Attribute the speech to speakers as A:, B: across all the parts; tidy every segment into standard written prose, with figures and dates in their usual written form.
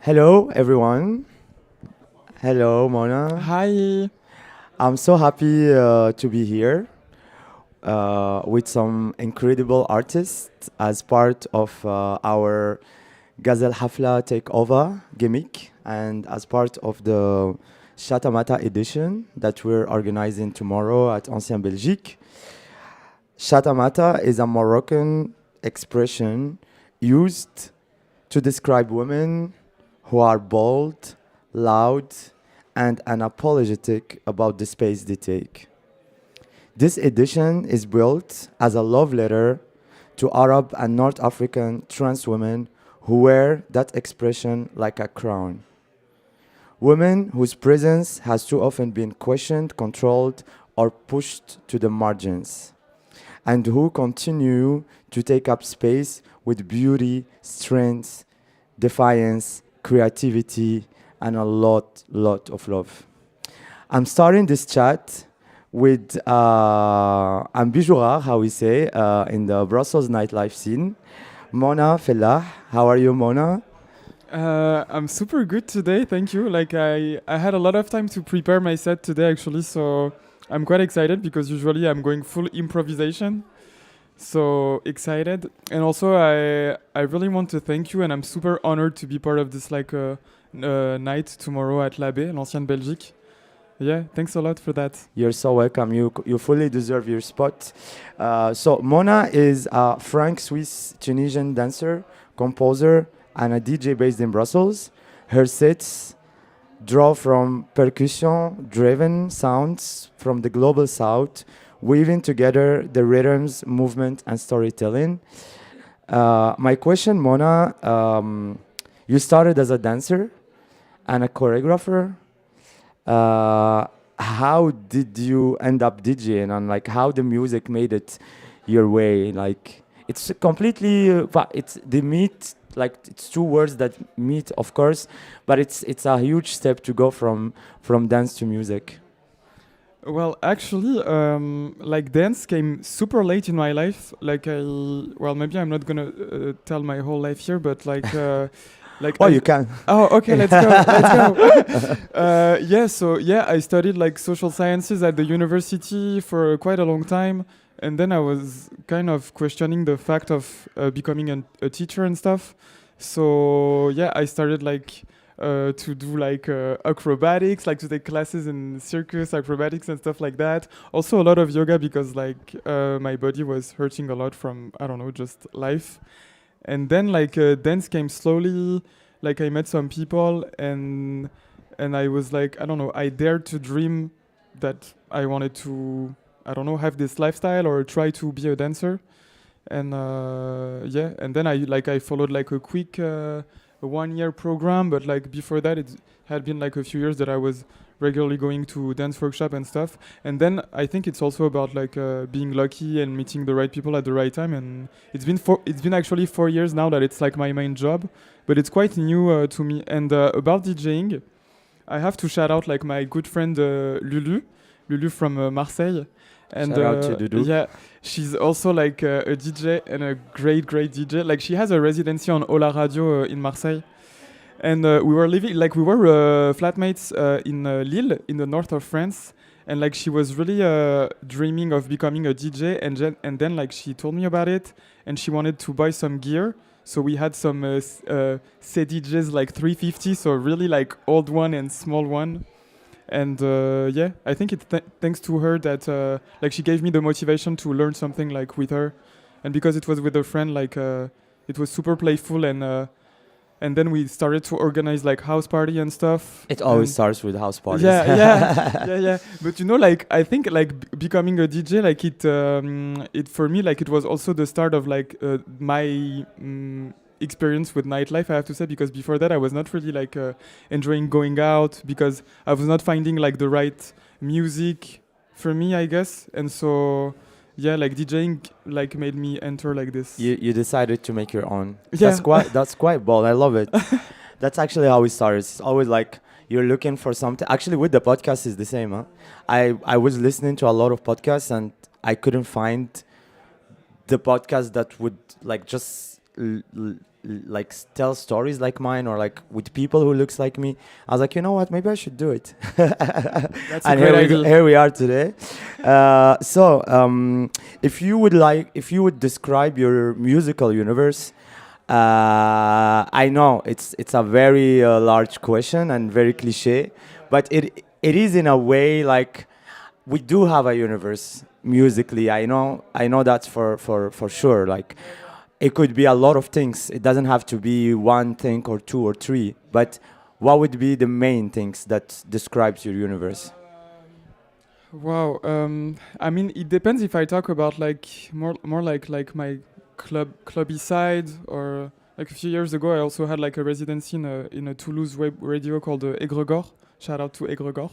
A: Hello, everyone. Hello, Mona.
B: Hi.
A: I'm so happy to be here with some incredible artists as part of our Gazelle Hafla TakeOvaah GIMIC and as part of the Chatamata edition that we're organizing tomorrow at Ancien Belgique. Chatamata is a Moroccan expression used to describe women who are bold, loud, and unapologetic about the space they take. This edition is built as a love letter to Arab and North African trans women who wear that expression like a crown. Women whose presence has too often been questioned, controlled, or pushed to the margins, and who continue to take up space with beauty, strength, defiance, creativity, and a lot of love. I'm starting this chat with un bijouard, how we say, in the Brussels nightlife scene. Mona Fellah, how are you, Mona?
B: I'm super good today, thank you. I had a lot of time to prepare my set today actually, so I'm quite excited because usually I'm going full improvisation. So excited. And also I really want to thank you and I'm super honored to be part of this night tomorrow at l'Abbé, l'Ancienne Belgique. Yeah, thanks a lot for that.
A: You're so welcome. You fully deserve your spot. So Mona is a Franc-Swiss Tunisian dancer, composer, and a DJ based in Brussels. Her sets draw from percussion-driven sounds from the global south, weaving together the rhythms, movement, and storytelling. My question, Mona, you started as a dancer and a choreographer. How did you end up DJing, and like how the music made it your way? Like it's completely, it's the meet. Like it's two words that meet, of course, but it's a huge step to go from dance to music.
B: Well, actually, dance came super late in my life. Maybe I'm not gonna tell my whole life here, but
A: Oh, you can.
B: Oh, okay, let's go. Let's go. I studied like social sciences at the university for quite a long time, and then I was kind of questioning the fact of becoming a teacher and stuff. So yeah, I started to do acrobatics, like to take classes in circus acrobatics and stuff like that. Also a lot of yoga because my body was hurting a lot from I don't know just life. And then dance came slowly. Like I met some people and I was like I don't know. I dared to dream that I wanted to I don't know have this lifestyle or try to be a dancer. And and then I followed like a quick 1 year program, but like before that it had been like a few years that I was regularly going to dance workshop and stuff. And then I think it's also about being lucky and meeting the right people at the right time. And it's been actually 4 years now that it's like my main job, but it's quite new to me. And about DJing, I have to shout out like my good friend Lulu from Marseille. And
A: Shout out to Doudou.
B: yeah, she's also like a DJ and a great DJ. Like she has a residency on Ola Radio in Marseille. And we were living, like we were flatmates in Lille, in the north of France. And like she was really dreaming of becoming a DJ. And then like she told me about it and she wanted to buy some gear. So we had some CDJs like 350, so really like old one and small one. And I think it's thanks to her that like she gave me the motivation to learn something like with her. And because it was with a friend, it was super playful and then we started to organize like house party and stuff.
A: It always starts with house parties.
B: Yeah. But you know, like I think like becoming a DJ, like it for me, like it was also the start of like my experience with nightlife. I have to say because before that I was not really like enjoying going out because I was not finding like the right music for me, I guess. And so yeah, like DJing like made me enter like this.
A: You decided to make your own.
B: Yeah.
A: That's quite bold. I love it. That's actually how it starts. It's always like you're looking for something. Actually, with the podcast is the same. Huh? I was listening to a lot of podcasts and I couldn't find the podcast that would like just like tell stories like mine, or like with people who looks like me. I was like, you know what, maybe I should do it.
B: That's a
A: And
B: great idea.
A: here we are today. If you would describe your musical universe, I know it's a very large question and very cliche, but it is in a way like we do have a universe musically. I know that's for sure. Like it could be a lot of things. It doesn't have to be one thing or two or three. But what would be the main things that describes your universe?
B: Wow. I mean, it depends if I talk about like more like my clubby side, or like a few years ago I also had like a residency in a Toulouse web radio called Egregore. Shout out to Egregore.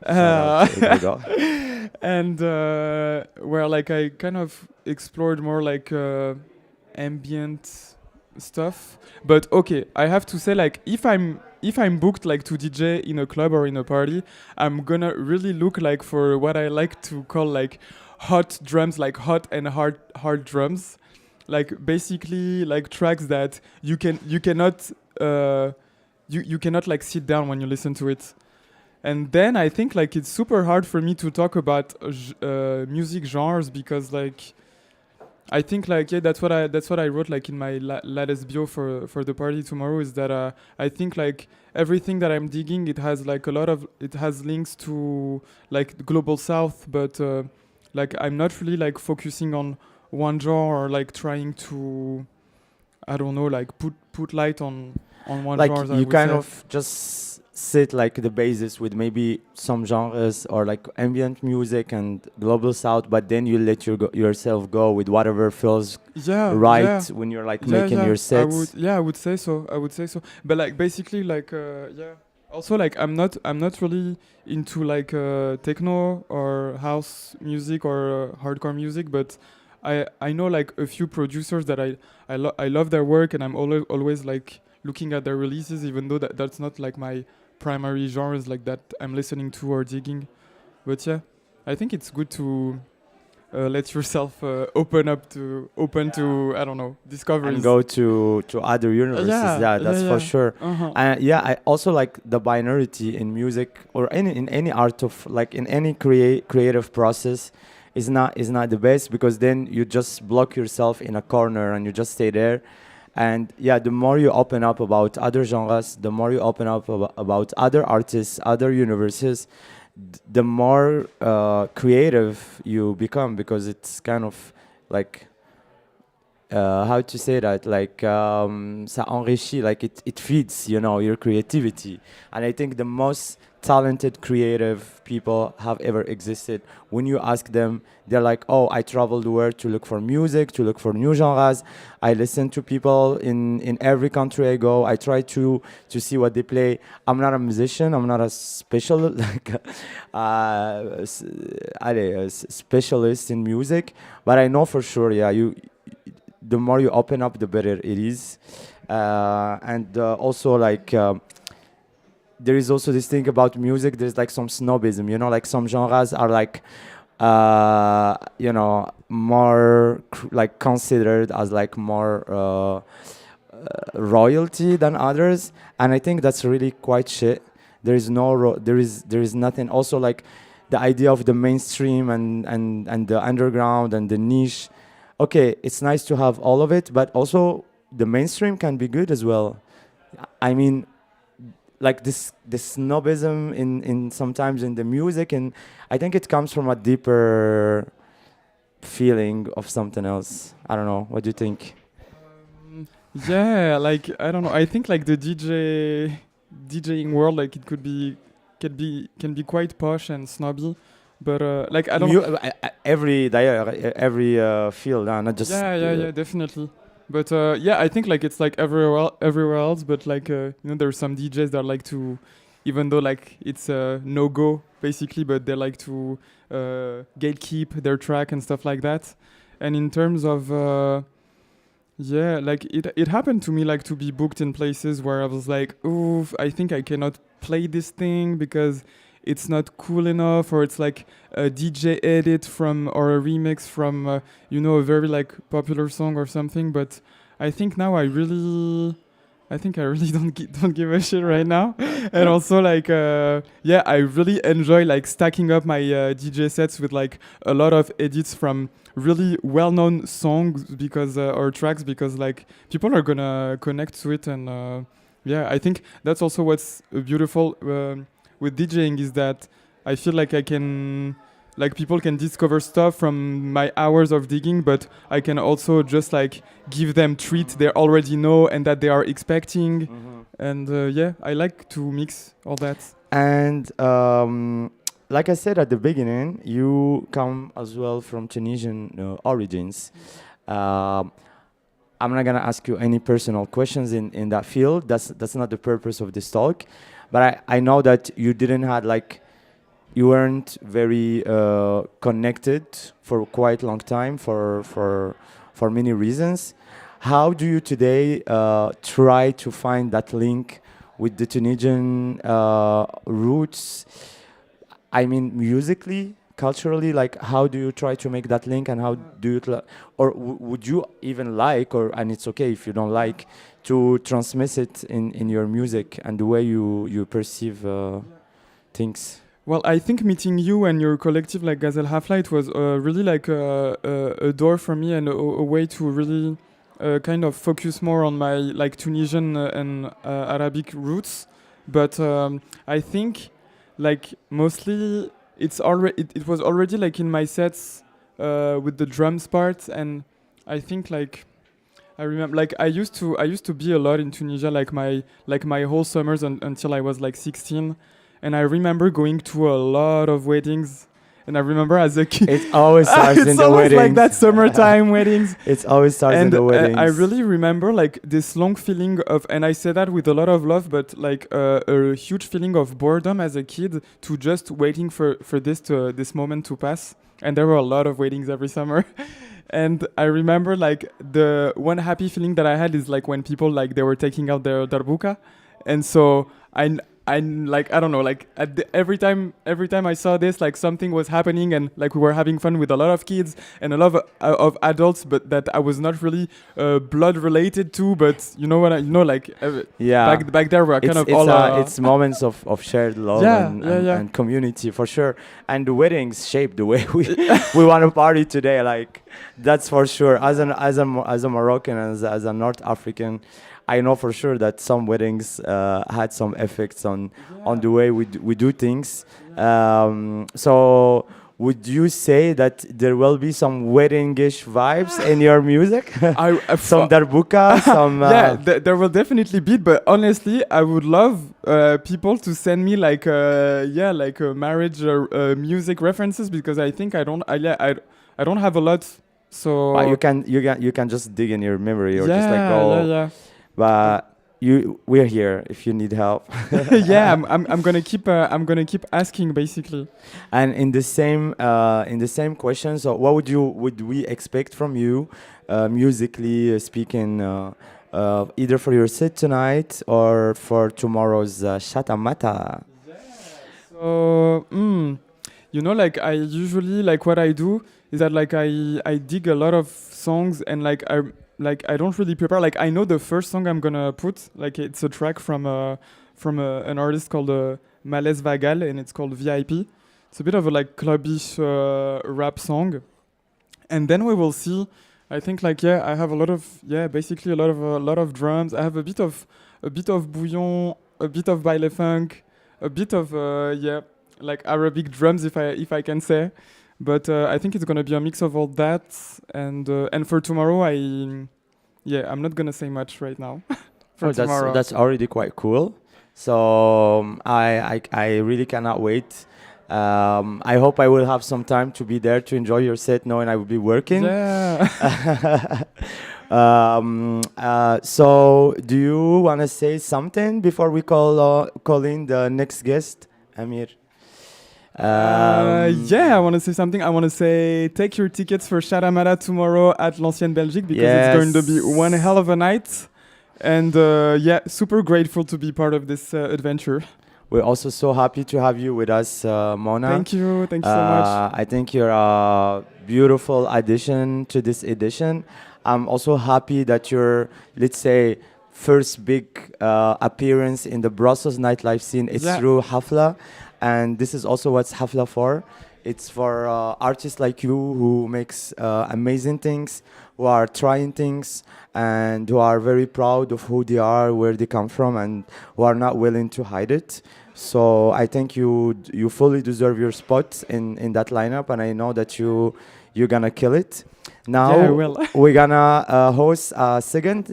A: Shout out to Gregor.
B: And where like I kind of explored more like ambient stuff. But okay, I have to say, like, if I'm booked like to DJ in a club or in a party, I'm gonna really look like for what I like to call like hot drums, like hot and hard drums, like basically like tracks that you cannot you cannot like sit down when you listen to it. And then I think like it's super hard for me to talk about music genres, because like I think like yeah, that's what I wrote like in my latest bio for the party tomorrow, is that I think like everything that I'm digging, it has like it has links to like the global south, but like I'm not really like focusing on one genre, or like trying to, I don't know, like put light on one
A: Like
B: genre, I
A: you
B: would
A: kind
B: say.
A: of just sit like the basis with maybe some genres or like ambient music and global south, but then you let yourself go with whatever feels
B: Yeah,
A: right
B: yeah.
A: when you're like
B: Yeah,
A: making
B: yeah.
A: your sets.
B: I would say so. I would say so. But like basically like yeah. Also like I'm not really into like techno or house music or hardcore music, but I know like a few producers that I love their work, and I'm always like looking at their releases, even though that's not like my primary genres like that I'm listening to or digging. But yeah, I think it's good to let yourself open to, I don't know,
A: And
B: discoveries.
A: go to other universes. Yeah, that's for
B: Yeah.
A: sure.
B: Uh-huh.
A: Yeah, I also like the binarity in music or in any art of like in any creative process is not the best, because then you just block yourself in a corner and you just stay there. And yeah, the more you open up about other genres, the more you open up about other artists, other universes, the more creative you become, because it's kind of like how to say that, like ça enrichit, like it feeds, you know, your creativity. And I think the most talented creative people have ever existed, when you ask them, they're like, oh, I travel the world to look for music, to look for new genres. I listen to people in every country I go. I try to see what they play. I'm not a musician, I'm not a special like specialist in music, but I know for sure, yeah, you, the more you open up, the better it is. And also, like, there is also this thing about music. There's like some snobism, you know, like some genres are like, you know, more like considered as like more royalty than others, and I think that's really quite shit. There is no there is nothing. Also, like the idea of the mainstream and the underground and the niche. Okay, it's nice to have all of it, but also the mainstream can be good as well. I mean, like this snobism in sometimes in the music, and I think it comes from a deeper feeling of something else. I don't know. What do you think?
B: Yeah, like I don't know. I think like the DJing world, like it can be quite posh and snobby, but like I don't know.
A: Every field, not just.
B: Yeah, definitely. But yeah, I think like it's like everywhere else, but like you know, there's some DJs that like to, even though like it's a no go basically, but they like to gatekeep their track and stuff like that. And in terms of yeah, like it happened to me like to be booked in places where I was like, oof, I think I cannot play this thing because it's not cool enough, or it's like a DJ edit from or a remix from you know, a very like popular song or something. But I think now I think I really don't give a shit right now. And also like yeah, I really enjoy like stacking up my DJ sets with like a lot of edits from really well-known songs because or tracks because like people are gonna connect to it and yeah, I think that's also what's beautiful with DJing is that I feel like I can like people can discover stuff from my hours of digging, but I can also just like give them treats they already know and that they are expecting. And yeah, I like to mix all that.
A: And like I said at the beginning, you come as well from Tunisian origins. Um, I'm not gonna ask you any personal questions in that field. That's not the purpose of this talk. But I know that you didn't had like you weren't very connected for quite a long time for many reasons. How do you today try to find that link with the Tunisian roots? I mean, musically, culturally, like how do you try to make that link, and how do you, or would you even like, or and it's okay if you don't like, to transmit it in your music and the way you perceive things?
B: Well, I think meeting you and your collective like Gazelle Hafla, it was really like a door for me and a way to really kind of focus more on my like Tunisian and Arabic roots. But I think like mostly it was already like in my sets with the drums part, and I think like I remember like I used to be a lot in Tunisia like my whole summers until I was like 16. And I remember going to a lot of weddings. And I remember as a kid...
A: It always starts in
B: it's
A: the
B: always
A: weddings.
B: like that summertime weddings.
A: It always starts in the weddings.
B: I really remember like this long feeling of... And I say that with a lot of love, but like a huge feeling of boredom as a kid to just waiting for this moment to pass. And there were a lot of weddings every summer. And I remember like the one happy feeling that I had is like when people like they were taking out their darbuka. And so I'm like I don't know like every time I saw this like something was happening and like we were having fun with a lot of kids and a lot of adults, but that I was not really blood related to, but you know what like
A: yeah,
B: back there we're kind of
A: it's moments of shared love and community for sure, and the weddings shape the way we want to party today, like that's for sure. As a Moroccan, as a North African, I know for sure that some weddings had some effects on the way we do things. So would you say that there will be some weddingish vibes in your music? Some darbuka, some...
B: yeah, there will definitely be, but honestly, I would love people to send me like marriage music references, because I think I don't have a lot. So
A: but you can just dig in your memory or just like go.
B: Yeah.
A: But we're here if you need help.
B: Yeah, I'm gonna keep asking basically.
A: And in the same question, so what would we expect from you, musically speaking, either for your set tonight or for tomorrow's Shatamata?
B: So you know, like I usually like what I do is that like I dig a lot of songs and like I don't really prepare. Like I know the first song I'm gonna put. Like it's a track from an artist called Malaise Vagal, and it's called VIP. It's a bit of a like clubbish rap song, and then we will see. I think like I have a lot of basically a lot of drums. I have a bit of bouillon, a bit of baile funk, a bit of like Arabic drums if I can say. But I think it's gonna be a mix of all that, and for tomorrow, I'm not gonna say much right now. Tomorrow,
A: that's already quite cool. So I really cannot wait. I hope I will have some time to be there to enjoy your set, knowing I will be working.
B: Yeah.
A: So do you want to say something before we call in the next guest, Amir?
B: I want to say something. I want to say take your tickets for Shatamata tomorrow at l'Ancienne Belgique, because it's going to be one hell of a night. And super grateful to be part of this adventure.
A: We're also so happy to have you with us, Mona.
B: Thank you so much.
A: I think you're a beautiful addition to this edition. I'm also happy that your, let's say, first big appearance in the Brussels nightlife scene is
B: Yeah.
A: through Hafla, and this is also what's Hafla for. It's for artists like you who makes amazing things, who are trying things, and who are very proud of who they are, where they come from, and who are not willing to hide it. So I think you fully deserve your spot in that lineup, and I know that you're gonna kill it.
B: Yeah, I
A: Now
B: will.
A: we're gonna host a second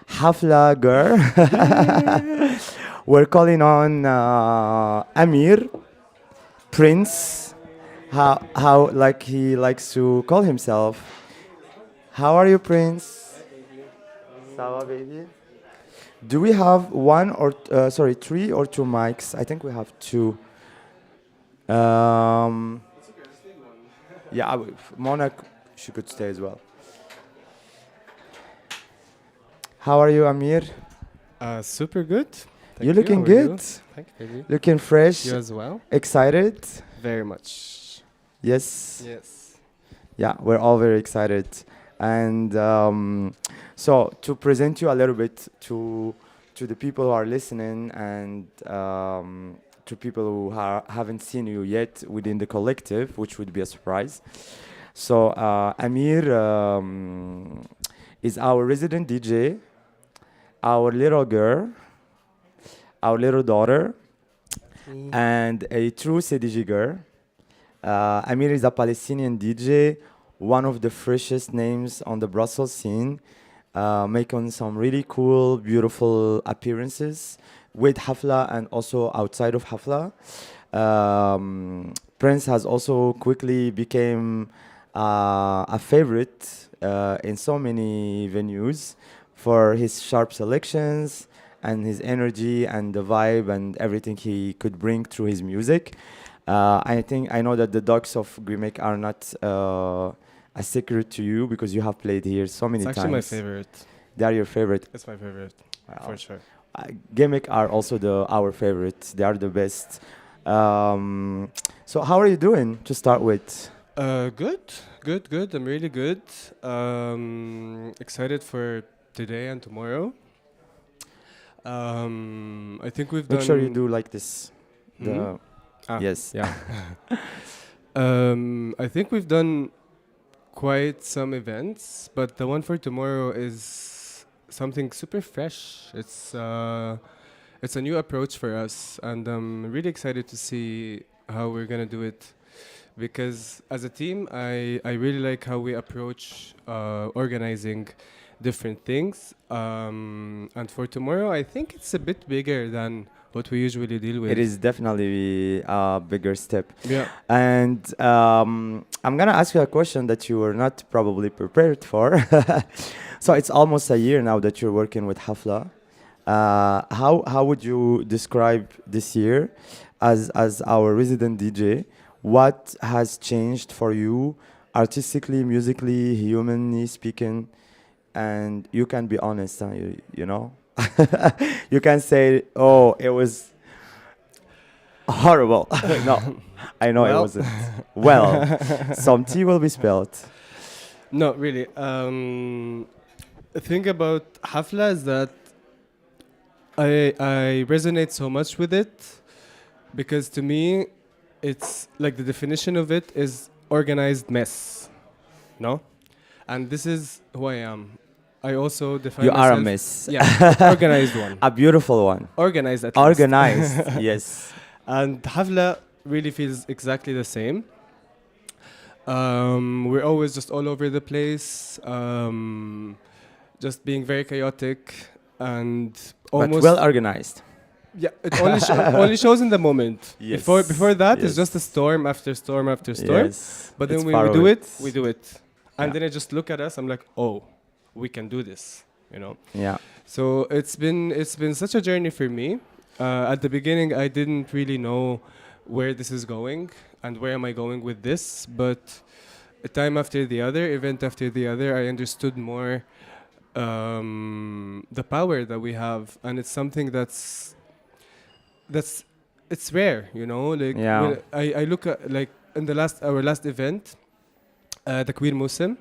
A: Hafla girl. We're calling on Amir Prince. How like he likes to call himself. How are you, Prince? Sawa, baby. Do we have one or sorry, three or two mics? I think we have two. Um, yeah, Mona, she could stay as well. How are you, Amir?
C: Super good. Thank
A: You're looking
C: How are you?
A: good.
C: Thank you, baby.
A: Looking fresh,
C: You as well?
A: excited.
C: Very much.
A: Yes.
C: Yes.
A: Yeah, we're all very excited. And so to present you a little bit to the people who are listening and to people who haven't seen you yet within the collective, which would be a surprise. So Amir is our resident DJ, our little girl, our little daughter, and a true CDG girl. Amir is a Palestinian DJ, one of the freshest names on the Brussels scene, making some really cool, beautiful appearances with Hafla and also outside of Hafla. Prince has also quickly became a favorite in so many venues for his sharp selections and his energy and the vibe and everything he could bring through his music. I know that the dogs of GIMIC are not a secret to you because you have played here so many
C: It's
A: times.
C: actually my favorite.
A: They are your favorite.
C: It's my favorite,
A: Wow.
C: for sure.
A: GIMIC are also our favorites. They are the best. So how are you doing to start with?
C: Good. I'm really good. Excited for today and tomorrow. I think we've
A: Make
C: done.
A: sure you do like this.
C: Hmm?
A: Yes.
C: Yeah. I think we've done quite some events, but the one for tomorrow is something super fresh. It's a new approach for us, and I'm really excited to see how we're gonna do it. Because as a team, I really like how we approach organizing different things. And for tomorrow, I think it's a bit bigger than what we usually deal with.
A: It is definitely a bigger step.
C: Yeah.
A: And I'm gonna ask you a question that you were not probably prepared for. So it's almost a year now that you're working with Hafla. How would you describe this year as our resident DJ? What has changed for you artistically, musically, humanly speaking? And you can be honest, huh? You know? You can say, oh, it was horrible. No, I know it
C: Well.
A: wasn't. Well, some tea will be spilled.
C: No, really. The thing about Hafla is that I resonate so much with it because to me, it's like the definition of it is organized mess. No? And this is who I am. I also define
A: You are a
C: myself-
A: mess.
C: Yeah, organized one.
A: A beautiful one.
C: Organized at least.
A: Organized, yes.
C: And Hafla really feels exactly the same. We're always just all over the place, just being very chaotic and almost.
A: But well organized.
C: Yeah, it only, only shows in the moment.
A: Yes,
C: Before that, it's
A: yes.
C: just a storm after storm after storm.
A: Yes.
C: But then
A: it's
C: when
A: far
C: we do
A: away.
C: it, we do it. And
A: Yeah.
C: then I just look at us, I'm like, oh, we can do this, you know?
A: Yeah.
C: So it's been such a journey for me. At the beginning, I didn't really know where this is going and where am I going with this. But a time after the other, event after the other, I understood more the power that we have, and it's something that's it's rare, you know. Like
A: Yeah.
C: when I look at like in our last event, the Queer Muslim.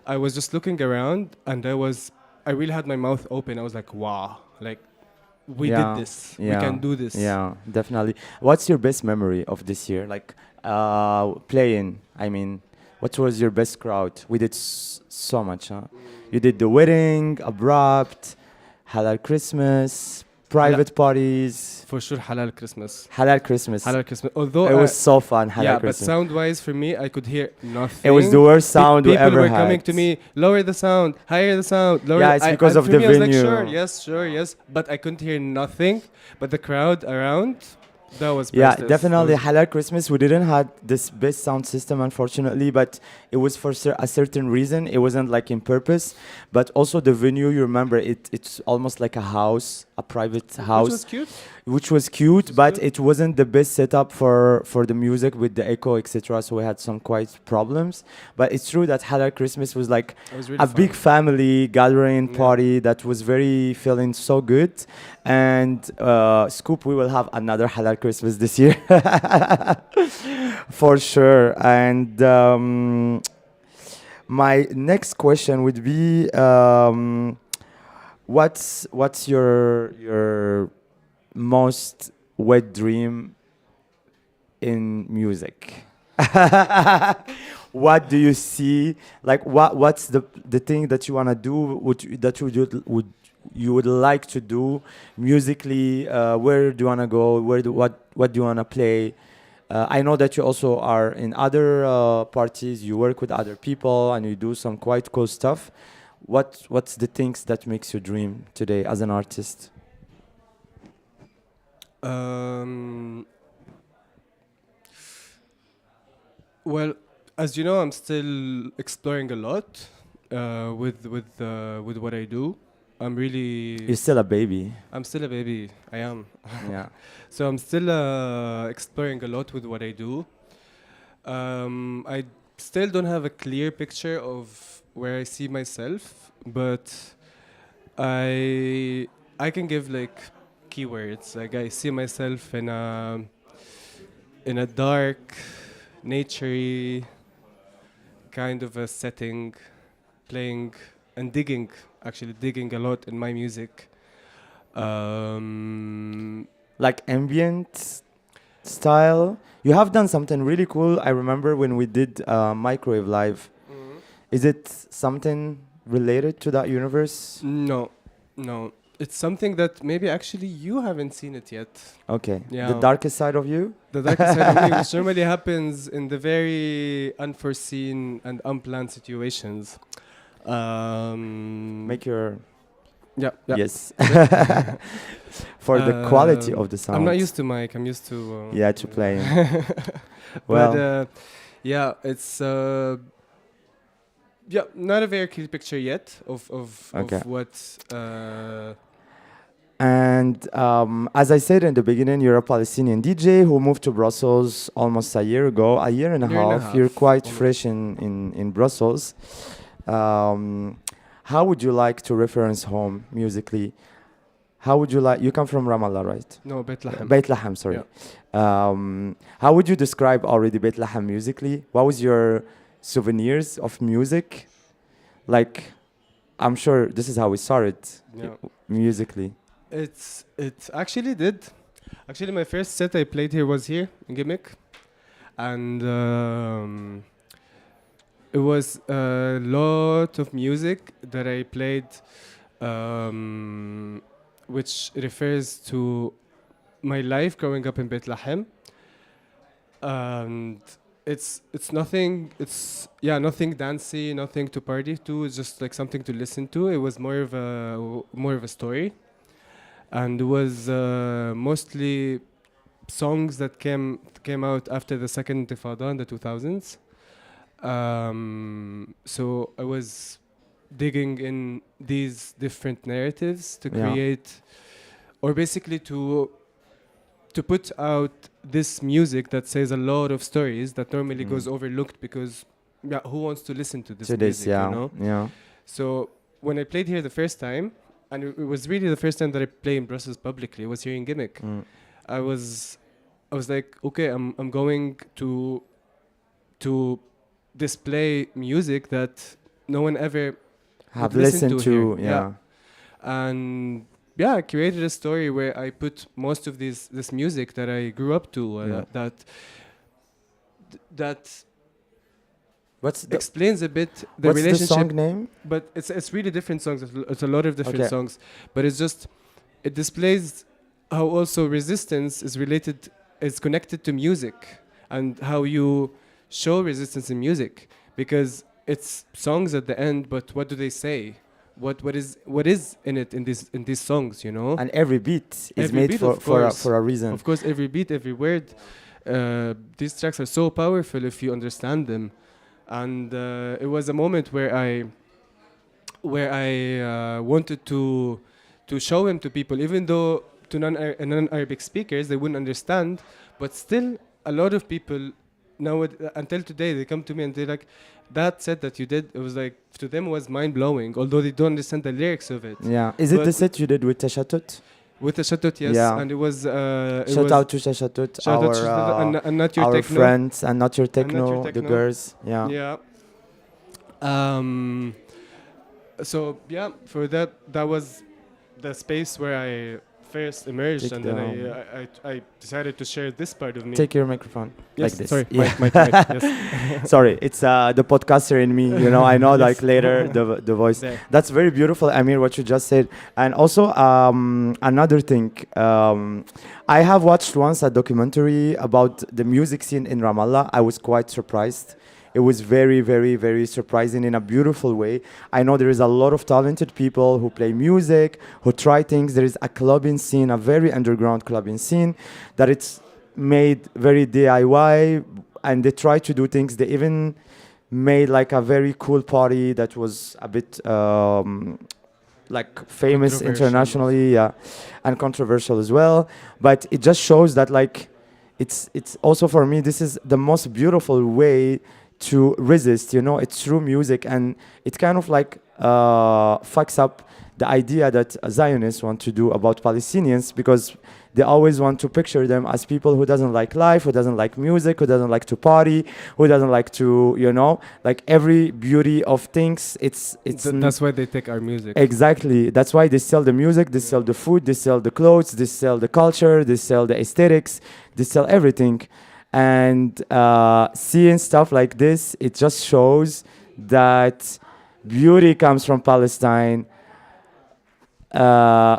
C: I was just looking around, and I really had my mouth open. I was like, wow, like we did this. We can do this.
A: Yeah, definitely. What's your best memory of this year? Like playing. I mean, what was your best crowd? We did so much, huh? You did the wedding, abrupt, halal Christmas, private parties.
C: For sure, halal Christmas.
A: Halal Christmas.
C: Halal Christmas. Although
A: It was so fun. Halal
C: yeah, but
A: Christmas.
C: sound-wise for me, I could hear nothing.
A: It was the worst sound we
C: People
A: ever
C: were
A: had.
C: coming to me, lower the sound, higher the sound, lower.
A: Yeah, it's because
C: and
A: of
C: for
A: the
C: me, I was like,
A: venue.
C: sure, yes, but I couldn't hear nothing. But the crowd around, that was
A: Yeah,
C: priceless.
A: definitely.
C: That was-
A: Halal Christmas, we didn't have this best sound system, unfortunately, but it was for a certain reason. It wasn't like in purpose, but also the venue. You remember, it's almost like a house, a private house,
C: Which was cute.
A: which was cute, but
C: cute.
A: it wasn't the best setup for the music with the echo, etc. So we had some quite problems. But it's true that Halal Christmas was like
C: It was really
A: a big family gathering
C: Yeah.
A: party that was very feeling so good. And Scoop, we will have another Halal Christmas this year for sure. And my next question would be, what's your most wet dream in music? What do you see? Like, what's the thing that you wanna do? Would you would like to do musically? Where do you wanna go? What do you wanna play? I know that you also are in other parties. You work with other people and you do some quite cool stuff. What's the things that makes you dream today as an artist?
C: Well, as you know, I'm still exploring a lot with what I do. I'm really.
A: You're still a baby.
C: I'm still a baby. I am.
A: Yeah.
C: So I'm still exploring a lot with what I do. I still don't have a clear picture of where I see myself, but I can give like keywords. Like I see myself in a dark, naturey kind of a setting, playing and digging. Actually, digging a lot in my music.
A: Like ambient style. You have done something really cool. I remember when we did Microwave Live. Is it something related to that universe?
C: No. It's something that maybe actually you haven't seen it yet.
A: Okay.
C: Yeah.
A: The darkest side of you?
C: The darkest side of me, which normally happens in the very unforeseen and unplanned situations.
A: Make your
C: Yeah.
A: yes. For the quality of the sound.
C: I'm not used to mic. I'm used to.
A: Yeah, to playing. Well,
C: But yeah, it's not a very clear picture yet of
A: Okay.
C: what.
A: and as I said in the beginning, you're a Palestinian DJ who moved to Brussels almost a year ago, a year and a half. You're quite
C: almost.
A: fresh in Brussels. How would you like to reference home musically? How would you like? You come from Ramallah, right?
C: No, Bethlehem.
A: Beit Lahem, sorry. How would you describe already Beit Lahem musically? What was your souvenirs of music? Like, I'm sure this is how we started
C: Yeah.
A: musically.
C: It actually did. Actually, my first set I played here was here in GIMIC, and it was a lot of music that I played, which refers to my life growing up in Bethlehem. And it's nothing. It's nothing dancey, nothing to party to. It's just like something to listen to. It was more of a story. And it was mostly songs that came out after the second Intifada in the 2000s. So I was digging in these different narratives to
A: Yeah.
C: create, or basically to put out this music that says a lot of stories that normally goes overlooked because who wants to listen to this
A: To
C: music,
A: this, yeah,
C: you know?
A: yeah.
C: So when I played here the first time, and it was really the first time that I played in Brussels publicly, it was here in GIMIC. I was like, okay, I'm going to display music that no one ever
A: Have
C: would listen
A: listened
C: to
A: to,
C: here.
A: yeah.
C: And yeah, I created a story where I put most of this music that I grew up to,
A: Yeah.
C: that
A: What's the
C: explains a bit the
A: what's the
C: relationship.
A: song name?
C: But it's really different songs. It's a lot of different
A: Okay.
C: songs, but it's just it displays how also resistance is connected to music, and how you show resistance in music, because it's songs at the end, but what do they say? What is in it in these songs? You know,
A: And every beat is
C: Every
A: made
C: beat,
A: for
C: of course.
A: a reason.
C: of course, every beat, every word. These tracks are so powerful if you understand them, and it was a moment where I wanted to show him to people, even though to non-Arabic speakers they wouldn't understand, but still a lot of people now until today they come to me and they're like, that set that you did, it was like to them was mind blowing, although they don't understand the lyrics of it.
A: Yeah. Is it the
C: But-
A: set you did with Tashatut?
C: With the Shatot, yes,
A: Yeah.
C: and it was
A: Shout out to Tashatut,
C: shout out to
A: our
C: Shatot and not your
A: our
C: techno.
A: friends, and not your
C: And Not Your
A: techno, the
C: Techno.
A: girls. Yeah.
C: Yeah. So yeah, for that was the space where I first emerged,
A: Take
C: and then
A: down.
C: I decided to share this part of me.
A: Take your microphone
C: Yes,
A: like this.
C: sorry,
A: Yeah.
C: mic, yes.
A: Sorry, it's the podcaster in me. You know, I know like later the voice.
C: There.
A: That's very beautiful, Amir, what you just said. And also another thing, I have watched once a documentary about the music scene in Ramallah. I was quite surprised. It was very, very, very surprising in a beautiful way. I know there is a lot of talented people who play music, who try things. There is a clubbing scene, a very underground clubbing scene, that it's made very DIY, and they try to do things. They even made like a very cool party that was a bit like famous
C: Controversial.
A: internationally, yeah, and controversial as well. But it just shows that like it's also, for me, this is the most beautiful way to resist, you know. It's through music, and it kind of like fucks up the idea that Zionists want to do about Palestinians, because they always want to picture them as people who doesn't like life, who doesn't like music, who doesn't like to party, who doesn't like to, you know, like every beauty of things.
C: That's why they take our music.
A: Exactly. That's why they sell the music, they sell the food, they sell the clothes, they sell the culture, they sell the aesthetics, they sell everything. And seeing stuff like this, it just shows that beauty comes from Palestine,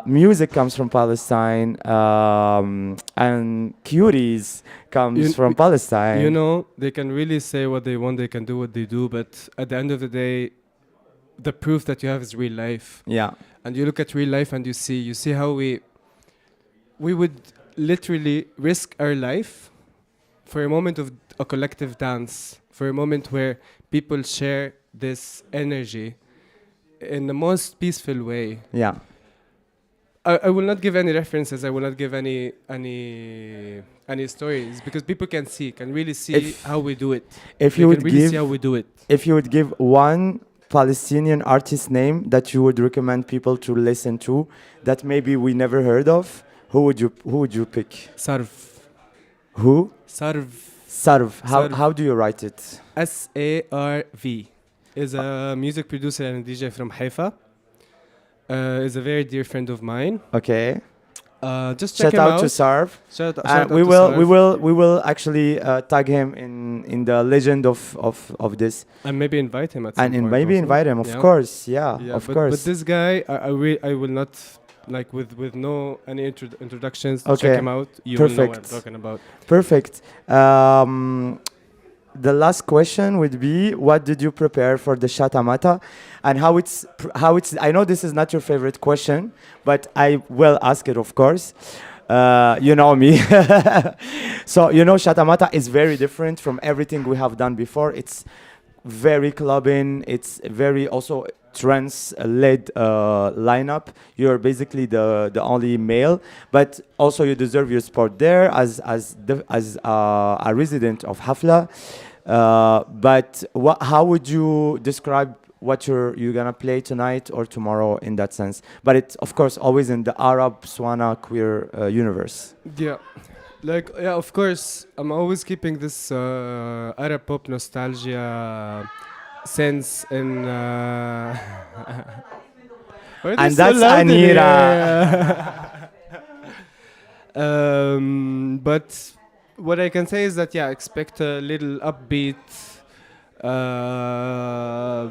A: music comes from Palestine, and cuties comes from Palestine.
C: You know, they can really say what they want, they can do what they do, but at the end of the day, the proof that you have is real life.
A: Yeah.
C: And you look at real life and you see how we would literally risk our life for a moment of a collective dance, for a moment where people share this energy in the most peaceful way.
A: Yeah.
C: I will not give any references. I will not give any stories, because people can really see how we do it.
A: If
C: They
A: you
C: can
A: would
C: really
A: give,
C: see how we do it.
A: if you would give one Palestinian artist name that you would recommend people to listen to, that maybe we never heard of, who would you pick?
C: Sarv.
A: Who?
C: Sarv.
A: Sarv.
C: Sarv.
A: How do you write it?
C: SARV is a music producer and DJ from Haifa. Is a very dear friend of mine.
A: Okay.
C: Just check
A: Shout
C: him
A: out
C: out.
A: to Sarv.
C: Shout out
A: And
C: to
A: we
C: Sarv.
A: will actually tag him in the legend of this,
C: And maybe invite him at some
A: and
C: point.
A: maybe
C: also.
A: invite him. Of
C: Yeah.
A: course, yeah,
C: Yeah,
A: of
C: but
A: course.
C: this guy, I will not, like, with no any introductions.
A: Okay.
C: Check him out. You will know what I'm
A: Perfect.
C: talking about.
A: Perfect. The last question would be, what did you prepare for the Shatamata, and how it's I know this is not your favorite question, but I will ask it, of course. You know me. So, you know, Shatamata is very different from everything we have done before. It's very clubbing. It's very also trance-led lineup. You're basically the only male, but also you deserve your spot there as a resident of Hafla. But how would you describe what you're gonna play tonight or tomorrow in that sense? But it's of course always in the Arab Swana queer universe.
C: Yeah. Like, yeah, of course, I'm always keeping this Arab pop nostalgia since in. Why are they
A: And
C: so
A: that's
C: loud in
A: Anira.
C: here? But what I can say is that yeah, expect a little upbeat, uh,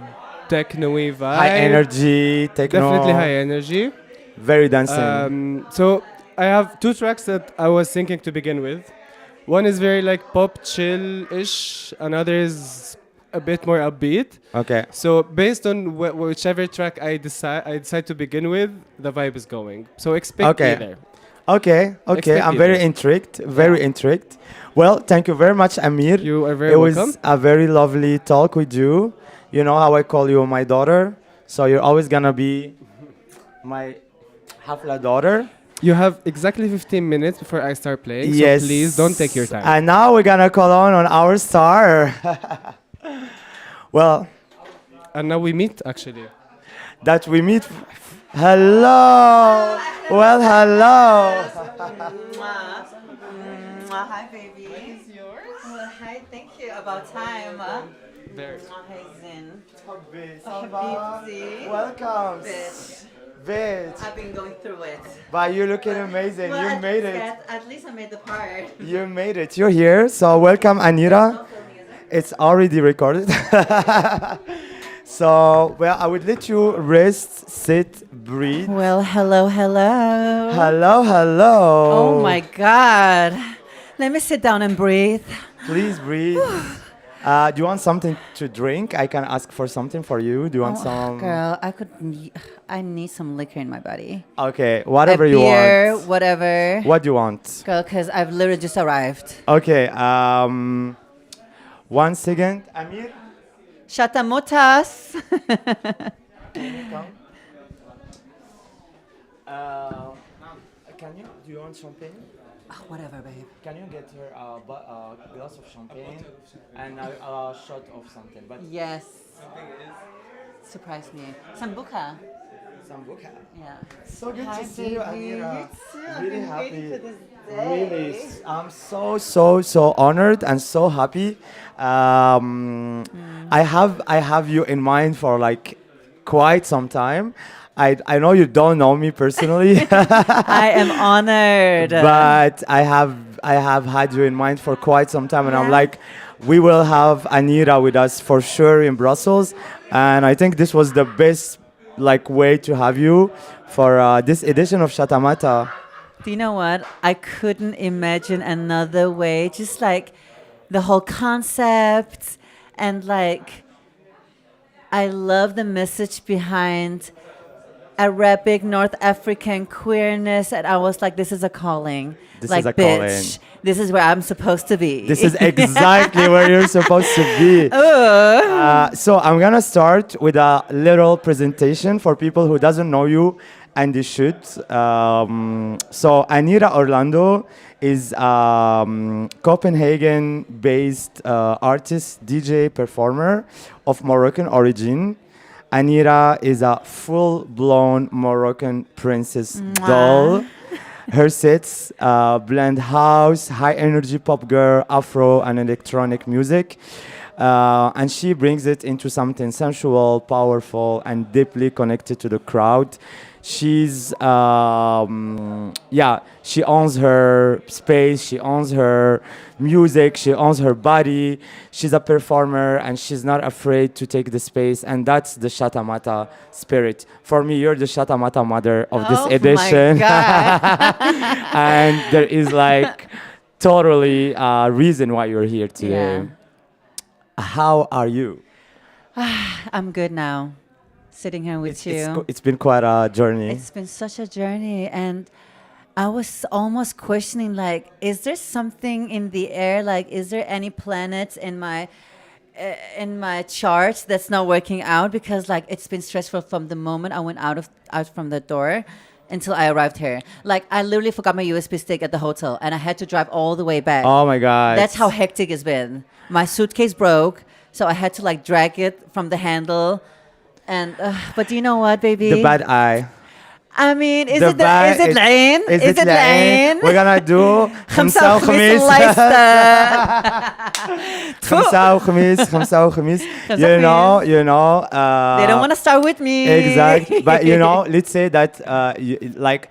C: techno-y vibe.
A: High energy,
C: Definitely high
A: techno,
C: energy.
A: very dancing.
C: So I have two tracks that I was thinking to begin with. One is very like pop chill-ish. Another is a bit more upbeat.
A: Okay.
C: So based on whichever track I decide to begin with, the vibe is going. So expect
A: Okay.
C: either.
A: Okay, okay.
C: Expect
A: I'm
C: you
A: very
C: there.
A: intrigued, very intrigued. Well, thank you very much, Amir.
C: You are very
A: It
C: welcome.
A: was a very lovely talk with you. You know how I call you my daughter, so you're always gonna be my Hafla daughter.
C: You have exactly 15 minutes before I start playing.
A: Yes.
C: So please don't take your time.
A: And now we're gonna call on our star. Well,
C: And now we meet actually.
A: that we meet. Hello. Well, hello.
D: Mwah. Mwah. Hi, baby. What is yours? Well, hi, thank you. About time.
C: There.
D: Mwah, hi, Zin.
A: Habibti. Welcome.
D: Bitch.
A: Bitch.
D: I've been going through it.
A: But you're looking amazing.
D: Well,
A: You
D: at
A: made
D: least
A: it.
D: At least I made the part.
A: You made it. You're here. So welcome, Anira. It's already recorded. So, well, I would let you rest, sit, breathe.
D: Well, hello, hello.
A: Hello, hello.
D: Oh my God. Let me sit down and breathe.
A: Please breathe. Do you want something to drink? I can ask for something for you. Do you want some?
D: Girl, I need some liquor in my body.
A: Okay, whatever
D: A
A: you
D: beer,
A: want.
D: whatever.
A: What do you want?
D: Girl, because I've literally just arrived.
A: Okay, 1 second. Amir?
D: Shatamotas.
A: Can you? Do you want champagne?
D: Whatever, babe.
A: Can you get her a glass of champagne and a shot of something? But
D: Yes. Surprise me. Sambuca.
A: sambuca.
D: Yeah.
A: So good
D: Hi,
A: to see you,
D: baby.
A: Amira.
D: You too. I've
A: Really
D: been
A: happy.
D: waiting for this
A: Really,
D: day.
A: I'm so honored and so happy. I have you in mind for like quite some time. I know you don't know me personally,
D: I am honored.
A: but I have had you in mind for quite some time, and I'm
D: Yeah.
A: like, we will have Anira with us for sure in Brussels, and I think this was the best like way to have you for this edition of Shatamata.
D: Do you know what? I couldn't imagine another way. Just like the whole concept, and like I love the message behind Arabic North African queerness, and I was like, this is a calling.
A: This
D: like,
A: is a
D: bitch, this is where I'm supposed to be.
A: This is exactly where you're supposed to be. So I'm gonna start with a little presentation for people who doesn't know you, and they should. So Anira Orlando is Copenhagen-based artist, DJ, performer of Moroccan origin. Anira is a full-blown Moroccan princess doll. Her sets blend house, high-energy pop girl, Afro, and electronic music. And she brings it into something sensual, powerful, and deeply connected to the crowd. She's, she owns her space, she owns her music, she owns her body. She's a performer, and she's not afraid to take the space, and that's the Shatamata spirit. For me, you're the Shatamata mother of this edition.
D: My God.
A: And there is like totally a reason why you're here today.
D: Yeah.
A: How are you?
D: I'm good now, sitting here with you.
A: It's been quite a journey.
D: It's been such a journey, and I was almost questioning, like, is there something in the air? Like, is there any planets in my charts that's not working out? Because like it's been stressful from the moment I went out from the door until I arrived here. Like I literally forgot my USB stick at the hotel, and I had to drive all the way back.
A: Oh my God.
D: That's how hectic it's been. My suitcase broke, so I had to like drag it from the handle. And but do you know what, baby?
A: The bad eye.
D: I mean, is
A: The
D: it
A: ba-
D: is it
A: it-
D: العين?
A: Is it
D: العين?
A: We're gonna do
D: خمسة وخميس
A: خمسة
D: الله يستر.
A: خمسة وخميس.
D: خمسة
A: You know.
D: They don't want to start with me.
A: Exactly. But let's say that like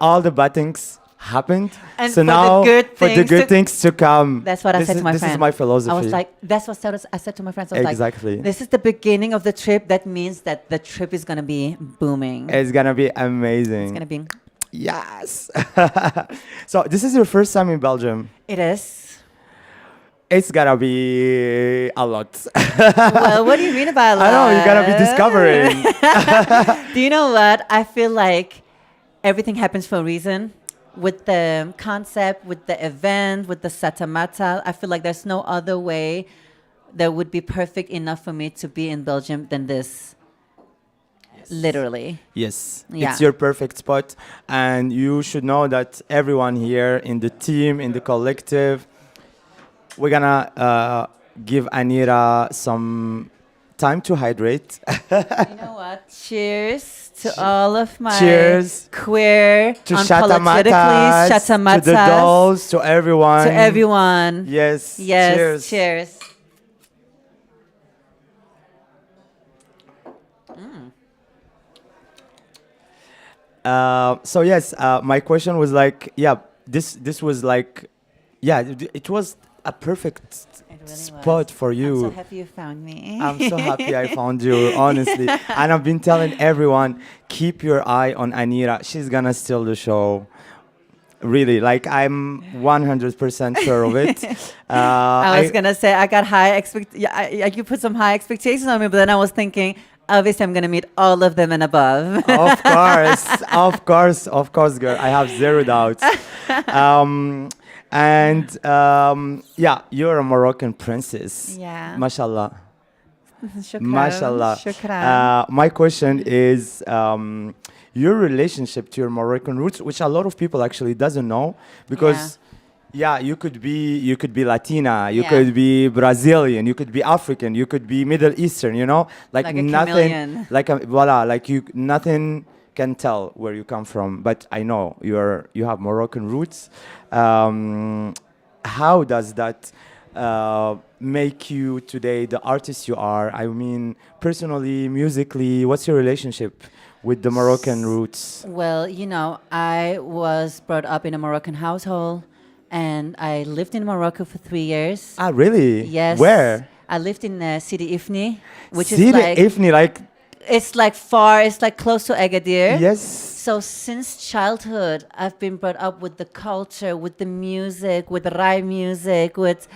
A: all the bad things happened.
D: And
A: So
D: for the
A: now
D: good
A: for the
D: things
A: good
D: to-
A: things to come.
D: That's what I said to my
A: This
D: friend.
A: is my philosophy.
D: I was like, that's what I said to my friends. I was
A: Exactly.
D: like, this is the beginning of the trip. That means that the trip is going to be booming.
A: It's gonna be amazing.
D: It's going to be.
A: Yes. So this is your first time in Belgium.
D: It is.
A: It's gonna be a lot.
D: Well, what do you mean about
A: I know you're gonna be discovering.
D: Do you know what? I feel like everything happens for a reason. With the concept, with the event, with the satamata, I feel like there's no other way that would be perfect enough for me to be in Belgium than this. Literally.
A: Yes,
D: Yeah.
A: it's your perfect spot, and you should know that everyone here in the team, in the collective, we're gonna give Anira some time to hydrate.
D: You know what? Cheers to all of my
A: Cheers
D: queer,
A: to
D: unpolitically
A: Shatamatas, to the dolls, to everyone.
D: to everyone.
A: Yes.
D: Yes.
A: Cheers.
D: Cheers.
A: So yes, my question was like, yeah, this was like, yeah, it was a perfect
D: It really
A: spot
D: was.
A: for
D: I'm
A: you.
D: so happy you found me.
A: I'm so happy I found you, honestly. And I've been telling everyone, keep your eye on Anira. She's gonna steal the show. Really, like I'm 100% sure of it.
D: I was gonna say I got high you put some high expectations on me, but then I was thinking, obviously, I'm gonna meet all of them and above.
A: Of course, girl. I have zero doubts. Yeah, you're a Moroccan princess.
D: Yeah.
A: Mashallah.
D: Shukran.
A: Mashallah.
D: Shukran.
A: My question is your relationship to your Moroccan roots, which a lot of people actually doesn't know, because you could be Latina, you
D: Yeah.
A: could be Brazilian, you could be African, you could be Middle Eastern, like
D: Like a
A: nothing,
D: chameleon.
A: nothing can tell where you come from. But I know you have Moroccan roots. How does that make you today the artist you are? I mean, personally, musically, what's your relationship with the Moroccan roots?
D: Well, I was brought up in a Moroccan household, and I lived in Morocco for 3 years.
A: Ah, really?
D: Yes.
A: Where?
D: I lived in Sidi Ifni, which
A: Sidi
D: is like
A: Ifni, like
D: it's like far. It's like close to Agadir.
A: yes.
D: So since childhood, I've been brought up with the culture, with the music, with Rai music, with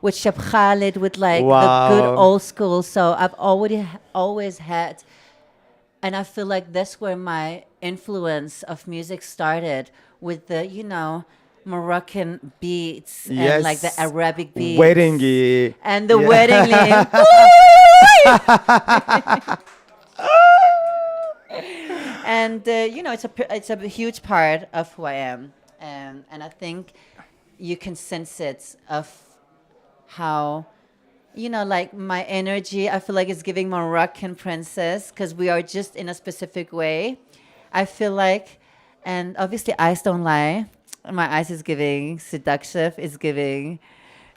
D: Shab Khalid, with like the good
A: Wow.
D: old school. So I've always had, and I feel like that's where my influence of music started, with the Moroccan beats and like the
A: Yes.
D: Arabic beats
A: Weddingy.
D: and the
A: Yeah.
D: wedding ling. And it's a huge part of who I am, and I think you can sense it of how like my energy. I feel like it's giving Moroccan princess, because we are just in a specific way. I feel like, and obviously eyes don't lie. My eyes is giving seductive. It's giving.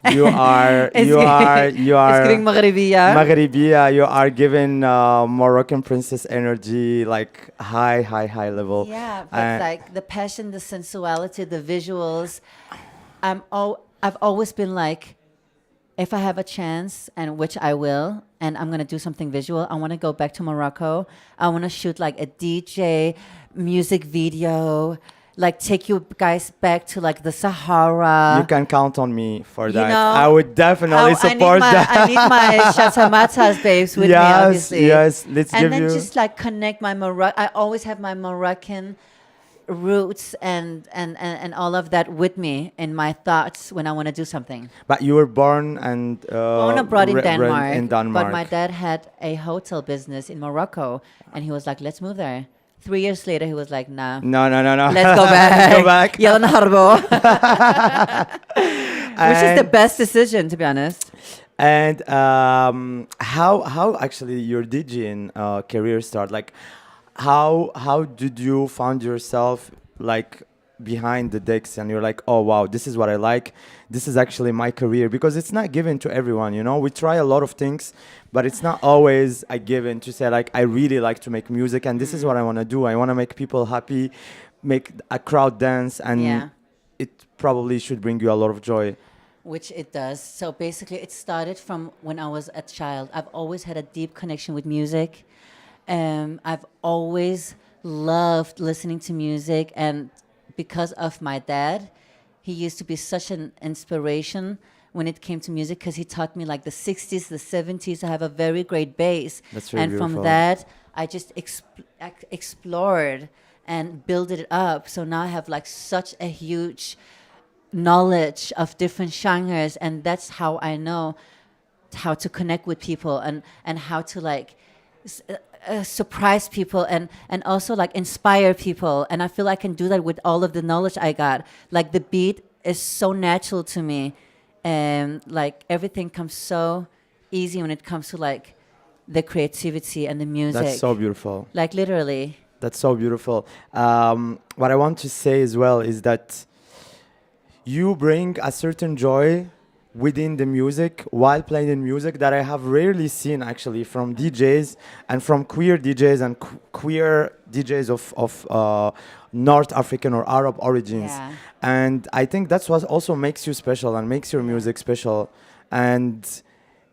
A: You are
D: It's giving Maghribiya.
A: Maghribiya. You are giving Moroccan princess energy, like high level.
D: Yeah, but like the passion, the sensuality, the visuals. I've always been like, if I have a chance, and which I will, and I'm gonna do something visual, I want to go back to Morocco. I want to shoot like a DJ music video, like take you guys back to like the Sahara.
A: You can count on me for that.
D: know,
A: I would definitely support that.
D: I need my Shatamatas babes with me, obviously.
A: Yes, let's
D: And
A: give
D: then
A: you.
D: just like connect my I always have my Moroccan roots and all of that with me in my thoughts when I want to do something.
A: But you were born and
D: Born abroad in Denmark,
A: in Denmark.
D: but my dad had a hotel business in Morocco, and he was like, "Let's move there." 3 years later, he was like, "Nah,
A: No.
D: let's go back.
A: Go back.
D: يلا نهربوا." Which is the best decision, to be honest.
A: And how actually your DJing career started? Like, how did you find yourself like behind the decks and you're like, oh wow, this is what I like, this is actually my career? Because it's not given to everyone, you know. We try a lot of things, but it's not always a given to say like, I really like to make music and this is what I want to do. I want to make people happy, make a crowd dance, and
D: Yeah.
A: it probably should bring you a lot of joy.
D: Which it does. So basically, it started from when I was a child. I've always had a deep connection with music. I've always loved listening to music, and because of my dad, he used to be such an inspiration when it came to music because he taught me like the 60s, the 70s. I have a very great base.
A: That's really
D: and
A: beautiful.
D: from that, I just explored and built it up. So now I have like such a huge knowledge of different genres, and that's how I know how to connect with people and how to like surprise people and also like inspire people. And I feel I can do that with all of the knowledge I got. Like the beat is so natural to me, and like everything comes so easy when it comes to like the creativity and the music.
A: That's so beautiful.
D: Like literally.
A: That's so beautiful. What I want to say as well is that you bring a certain joy within the music while playing the music that I have rarely seen actually from DJs and from queer DJs and queer DJs of North African or Arab origins.
D: Yeah.
A: And I think that's what also makes you special and makes your music special. And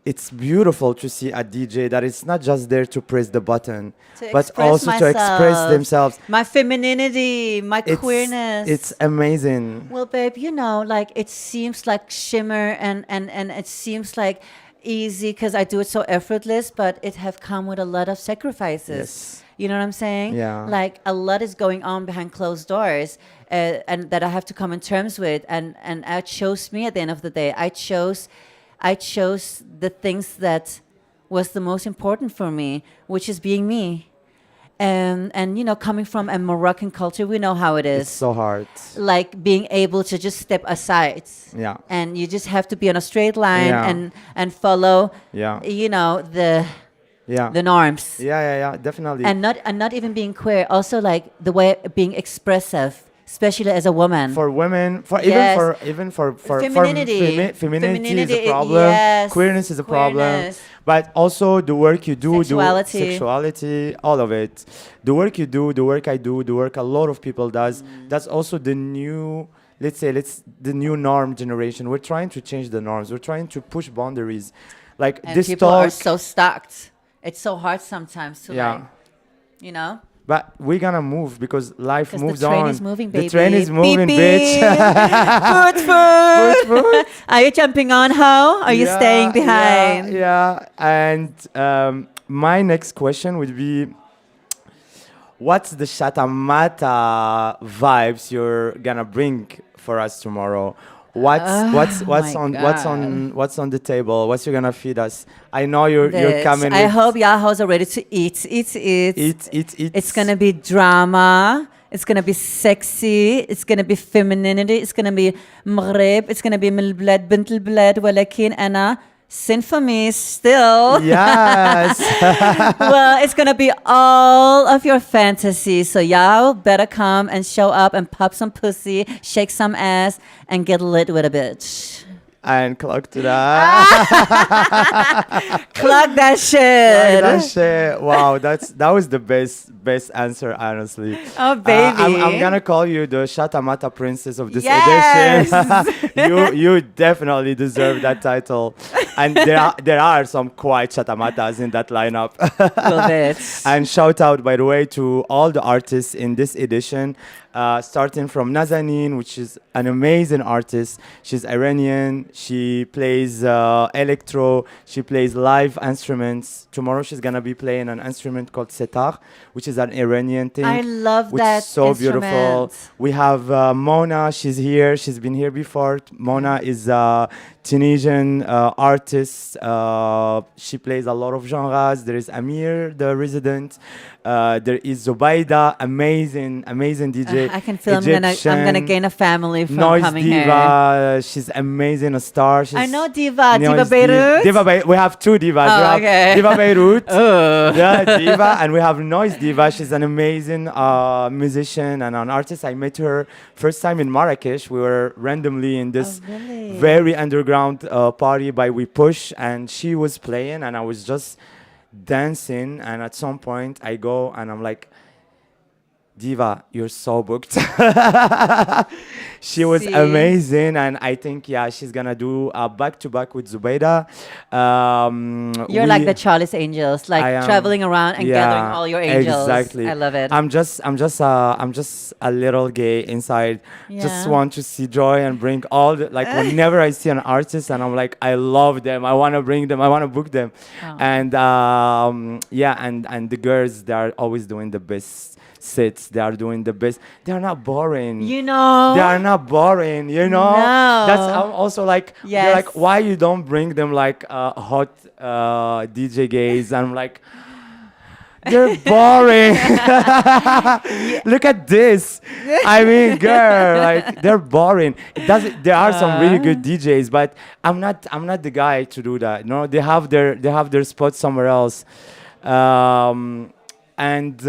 A: it's beautiful to see a DJ that is not just there to press the button,
D: To
A: but
D: express
A: also to express
D: myself.
A: themselves.
D: My femininity, my
A: It's,
D: queerness.
A: it's amazing.
D: Well, babe, you know, like it seems like shimmer and it seems like easy because I do it so effortless, but it have come with a lot of sacrifices.
A: Yes.
D: You know what I'm saying?
A: Yeah.
D: Like a lot is going on behind closed doors, and that I have to come in terms with. And I chose me at the end of the day. I chose the things that was the most important for me, which is being me. And you know, coming from a Moroccan culture, we know how it is.
A: It's so hard.
D: Like being able to just step aside.
A: Yeah.
D: And you just have to be on a straight line
A: Yeah.
D: and follow,
A: Yeah.
D: you know, the
A: Yeah.
D: norms.
A: Yeah, definitely.
D: And not even being queer, also like the way being expressive, especially as a woman.
A: For women, for
D: Yes.
A: even for
D: Femininity.
A: femininity is a
D: Femininity,
A: problem.
D: yes.
A: Queerness is a problem.
D: Queerness.
A: But also the work you do,
D: Sexuality.
A: sexuality, all of it. The work you do, the work I do, the work a lot of people does. That's also the new, let's say, the new norm generation. We're trying to change the norms. We're trying to push boundaries. Like
D: And
A: this
D: people
A: talk.
D: are so stuck. It's so hard sometimes to
A: Yeah.
D: like, you know?
A: But we're gonna move because life
D: 'Cause
A: moves
D: the train
A: on.
D: is moving,
A: The
D: baby.
A: train is moving,
D: Beep,
A: bitch.
D: beep. food. Are you jumping on, ho? Are you staying behind?
A: Yeah. And my next question would be, what's the shatamata vibes you're gonna bring for us tomorrow? What's on the table? What's you gonna feed us? I know you're
D: This.
A: coming.
D: I
A: with
D: hope y'all hoes are ready to eat.
A: eat.
D: It's gonna be drama. It's gonna be sexy. It's gonna be femininity. It's gonna be Maghreb. It's gonna be من البلاد بنت البلاد ولكن أنا symphony still.
A: Yes.
D: Well, it's gonna be all of your fantasies. So y'all better come and show up and pop some pussy, shake some ass, and get lit with a bitch.
A: And clock to that.
D: Plug that shit.
A: That shit. Wow, that was the best answer, honestly.
D: Oh baby.
A: I'm gonna call you the Shatamata princess of this
D: Yes.
A: edition. you definitely deserve that title. And there are some quite Shatamatas in that lineup.
D: Little bit.
A: And shout out, by the way, to all the artists in this edition, starting from Nazanin, which is an amazing artist. She's Iranian. She plays electro. She plays live instruments. Tomorrow she's gonna be playing an instrument called setar, which is an Iranian thing.
D: I love
A: which
D: that
A: is so beautiful.
D: instrument.
A: We have Mona. She's here. She's been here before. Mona is a Tunisian artist. She plays a lot of genres. There is Amir, the resident. There is Zubaida, amazing DJ.
D: I can feel I'm gonna
A: Egyptian,
D: gain a family from
A: Noise
D: coming here.
A: Diva. She's amazing, a star. She's
D: I know Diva, Diva
A: Noise
D: Beirut.
A: We have two divas.
D: Oh,
A: We have
D: okay.
A: Diva Beirut.
D: Oh.
A: Yeah, Diva, and we have Noise Diva. She's an amazing musician and an artist. I met her first time in Marrakesh. We were randomly in this
D: Oh, really?
A: very underground party by We Push, and she was playing, and I was just dancing. And at some point, I go and I'm like, Diva, you're so booked. She was
D: See?
A: amazing, and I think she's gonna do a back-to-back with Zubaida.
D: You're like the Charlie's Angels, like
A: I am-
D: traveling around and gathering all your angels.
A: Exactly.
D: I love it.
A: I'm just a little gay inside. Just
D: Yeah.
A: want to see joy and bring all the, like whenever I see an artist and I'm like, I love them. I want to bring them. I want to book them.
D: Oh.
A: And and the girls, they are always doing the best sets. They are doing the best. They are not boring.
D: You know.
A: They are not boring, you know.
D: No.
A: That's I'm also like. You're
D: Yes.
A: like, why you don't bring them like hot DJ gays? And I'm like, they're boring. Look at this. I mean, girl, like they're boring. It doesn't. There are some really good DJs, but I'm not the guy to do that. No, they have their spot somewhere else. And we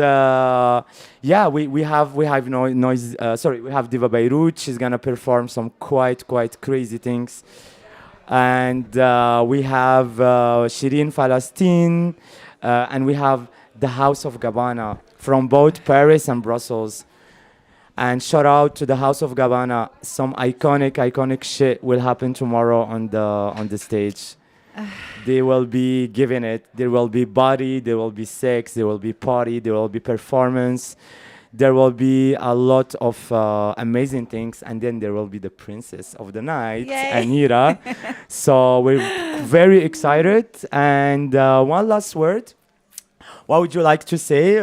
A: have noise. Sorry, we have Diva Beirut. She's gonna perform some quite crazy things, and we have Shirin Palestine, and we have the House of Gabbana from both Paris and Brussels. And shout out to the House of Gabbana. Some iconic shit will happen tomorrow on the stage. They will be giving it. There will be body, there will be sex, there will be party, there will be performance. There will be a lot of amazing things, and then there will be the princess of the night,
D: Yay.
A: Anira. So we're very excited. And one last word. What would you like to say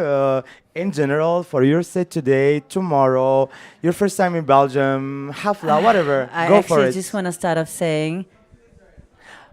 A: in general for your set today, tomorrow, your first time in Belgium, Hafla, whatever?
D: I
A: Go for
D: actually
A: it.
D: just want to start off saying.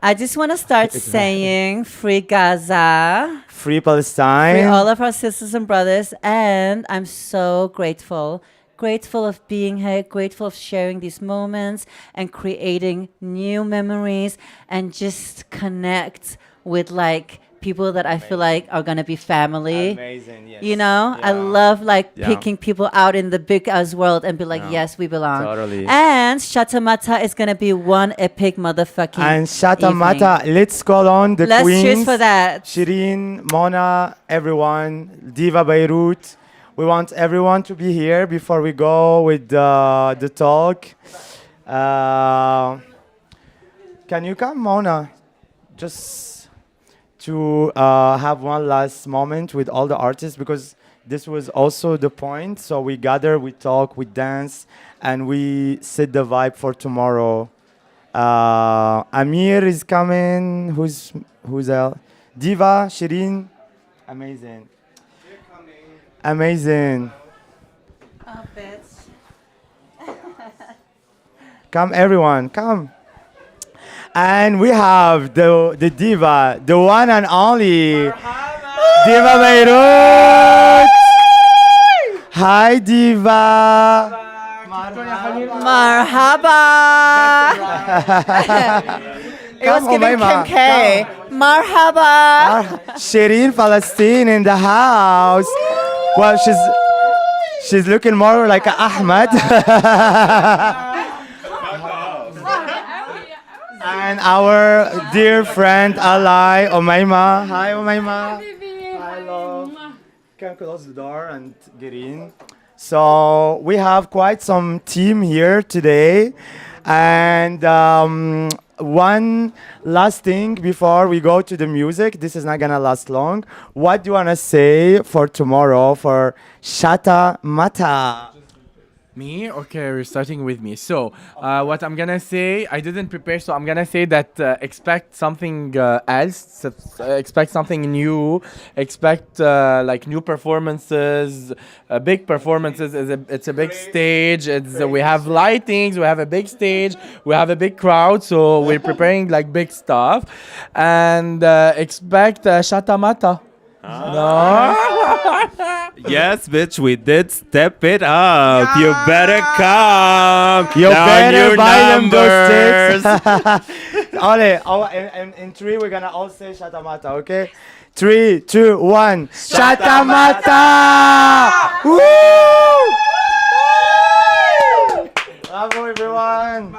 D: I just want to start saying free Gaza,
A: Free Palestine.
D: free all of our sisters and brothers, and I'm so grateful of being here, grateful of sharing these moments and creating new memories and just connect with like people that I feel like are gonna be family.
A: Amazing, yes.
D: You know, I
A: Yeah.
D: love like
A: Yeah.
D: picking people out in the big ass world and be like,
A: Yeah.
D: yes, we belong.
A: Totally.
D: And Shatamata is gonna be one epic motherfucking.
A: And Shata
D: evening.
A: Mata, let's call on the
D: Let's
A: queens.
D: cheers for that.
A: Shirin, Mona, everyone, Diva Beirut. We want everyone to be here before we go with the talk. Can you come, Mona? Just to have one last moment with all the artists, because this was also the point. So we gather, we talk, we dance, and we set the vibe for tomorrow. Amir is coming. Who's else? Diva, Shirin, amazing. Amazing.
D: Oh, bitch.
A: Come, everyone, come. And we have the diva, the one and only Diva Beirut. Hi, Diva.
D: Marhaba. It was
A: Come,
D: giving
A: Umayma,
D: Kim K. Marhaba.
A: Shirin Palestine in the house. Well, she's looking more like a Ahmed. And our dear friend ally Umayma. Hi, Umayma. Hi, love. Can close the door and get in. So we have quite some team here today, and one last thing before we go to the music. This is not gonna last long. What do you wanna say for tomorrow for Shata Mata?
E: Me? Okay, we're starting with me. So, what I'm gonna say, I didn't prepare, so I'm gonna say that expect something else, expect something new, expect like new performances, big performances. It's a big stage. We have lightings, we have a big stage, we have a big crowd, so we're preparing like big stuff, and expect Shatamata. No.
F: Yes, bitch, we did step it up. You better come.
A: You
F: Down
A: better
F: your
A: buy them
F: numbers.
A: those sticks. Allez, in three, we're gonna all say Shatamata, okay? 3, 2, 1. Shatamata! Woo! Bravo, everyone!